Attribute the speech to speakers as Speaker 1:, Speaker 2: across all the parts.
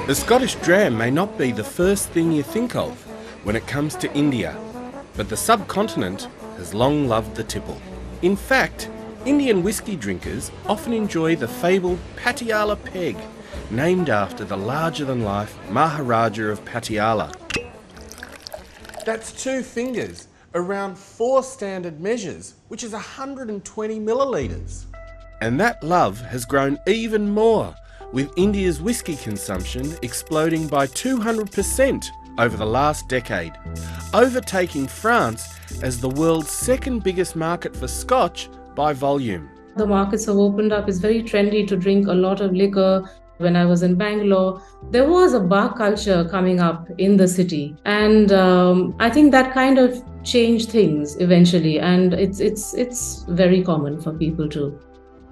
Speaker 1: A Scottish dram may not be the first thing you think of when it comes to India, but the subcontinent has long loved the tipple. In fact, Indian whiskey drinkers often enjoy the fabled Patiala peg, named after the larger-than-life Maharaja of Patiala. That's 2 fingers, around 4 standard measures, which is 120 millilitres. And that love has grown even more, with India's whiskey consumption exploding by 200% over the last decade, overtaking France as the world's second biggest market for Scotch by volume.
Speaker 2: The markets have opened up. It's very trendy to drink a lot of liquor. When I was in Bangalore, there was a bar culture coming up in the city. And I think that kind of changed things eventually. And it's very common for people to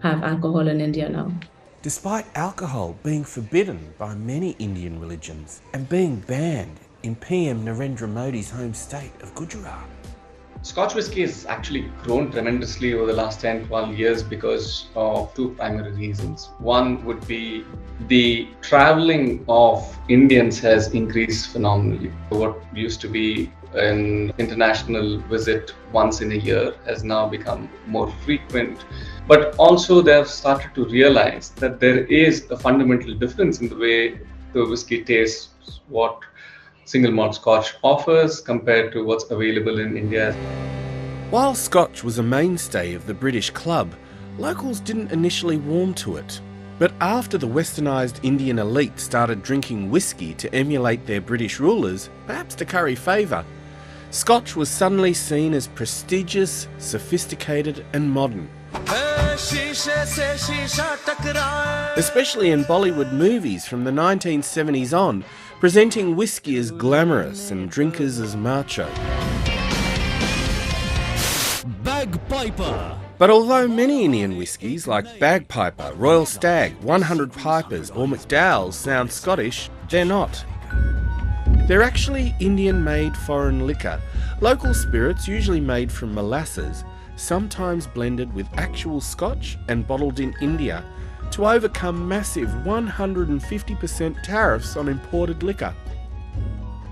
Speaker 2: have alcohol in India now.
Speaker 1: Despite alcohol being forbidden by many Indian religions and being banned in PM Narendra Modi's home state of Gujarat.
Speaker 3: Scotch whisky has actually grown tremendously over the last 10-12 years because of 2 primary reasons. One would be the traveling of Indians has increased phenomenally. What used to be an international visit once in a year has now become more frequent. But also they've started to realize that there is a fundamental difference in the way the whiskey tastes, what single malt Scotch offers compared to what's available in India.
Speaker 1: While Scotch was a mainstay of the British club, locals didn't initially warm to it. But after the westernised Indian elite started drinking whiskey to emulate their British rulers, perhaps to curry favour, Scotch was suddenly seen as prestigious, sophisticated and modern. Especially in Bollywood movies from the 1970s on, presenting whiskey as glamorous and drinkers as macho.
Speaker 4: Bagpiper.
Speaker 1: But although many Indian whiskies like Bagpiper, Royal Stag, 100 Pipers or McDowell's sound Scottish, they're not. They're actually Indian-made foreign liquor, local spirits usually made from molasses, sometimes blended with actual Scotch and bottled in India to overcome massive 150% tariffs on imported liquor.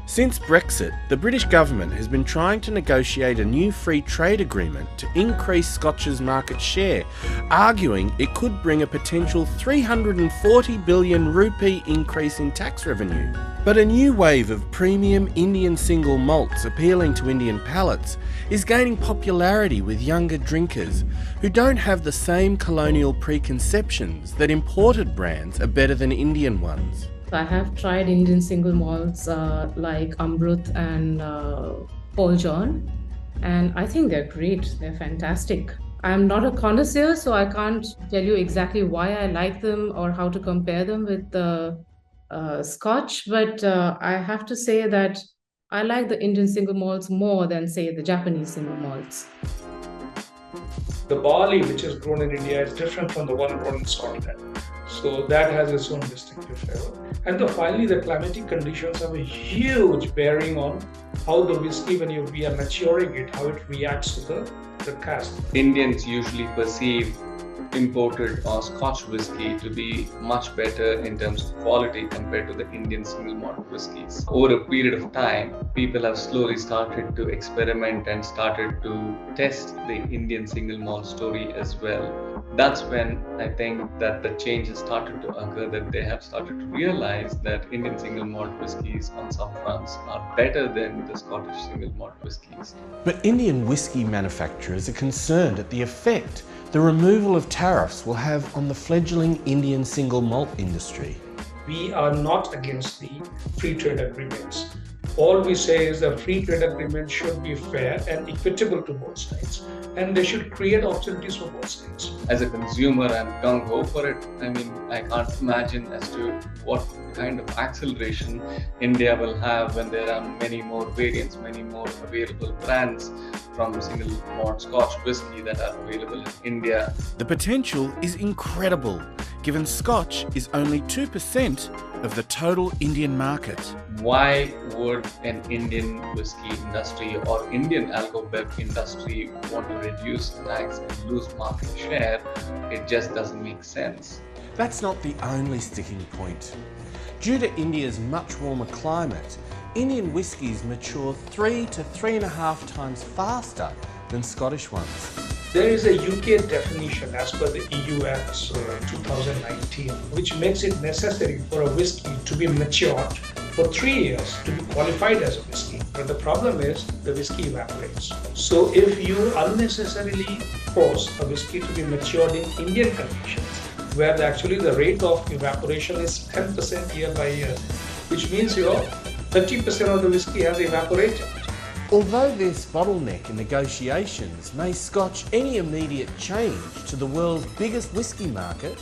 Speaker 1: Since Brexit, the British government has been trying to negotiate a new free trade agreement to increase Scotch's market share, arguing it could bring a potential 340 billion rupee increase in tax revenue. But a new wave of premium Indian single malts appealing to Indian palates is gaining popularity with younger drinkers who don't have the same colonial preconceptions that imported brands are better than Indian ones.
Speaker 2: I have tried Indian single malts like Amrut and Paul John, and I think they're great. They're fantastic. I'm not a connoisseur, so I can't tell you exactly why I like them or how to compare them with the Scotch, but I have to say that I like the Indian single malts more than, say, the Japanese single malts.
Speaker 5: The barley which is grown in India is different from the one grown in Scotland. So that has its own distinctive flavor. And finally, the climatic conditions have a huge bearing on how the whiskey, when we are maturing it, how it reacts to the cask.
Speaker 3: Indians usually perceive imported or Scotch whiskey to be much better in terms of quality compared to the Indian single malt whiskies. Over a period of time, people have slowly started to experiment and started to test the Indian single malt story as well. That's when I think that the change has started to occur, that they have started to realize that Indian single malt whiskies on some fronts are better than the Scottish single malt whiskies.
Speaker 1: But Indian whiskey manufacturers are concerned at the effect the removal of tariffs will have on the fledgling Indian single malt industry.
Speaker 5: We are not against the free trade agreements. All we say is that free trade agreements should be fair and equitable to both sides, and they should create opportunities for both sides.
Speaker 3: As a consumer, I'm gung-ho for it. I mean, I can't imagine as to what kind of acceleration India will have when there are many more variants, many more available brands from single malt Scotch whisky that are available in India.
Speaker 1: The potential is incredible, given Scotch is only 2% of the total Indian market.
Speaker 3: Why would an Indian whiskey industry or Indian alcohol industry want to reduce tax and lose market share? It just doesn't make sense.
Speaker 1: That's not the only sticking point. Due to India's much warmer climate, Indian whiskies mature 3 to 3.5 times faster than Scottish ones.
Speaker 5: There is a UK definition as per the EU Act 2019, which makes it necessary for a whiskey to be matured for 3 years to be qualified as a whiskey. But the problem is the whiskey evaporates. So if you unnecessarily force a whiskey to be matured in Indian conditions, where actually the rate of evaporation is 10% year by year, which means your 30% of the whiskey has evaporated.
Speaker 1: Although this bottleneck in negotiations may scotch any immediate change to the world's biggest whisky market,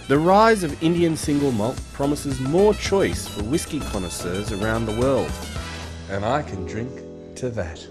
Speaker 1: the rise of Indian single malt promises more choice for whisky connoisseurs around the world. And I can drink to that.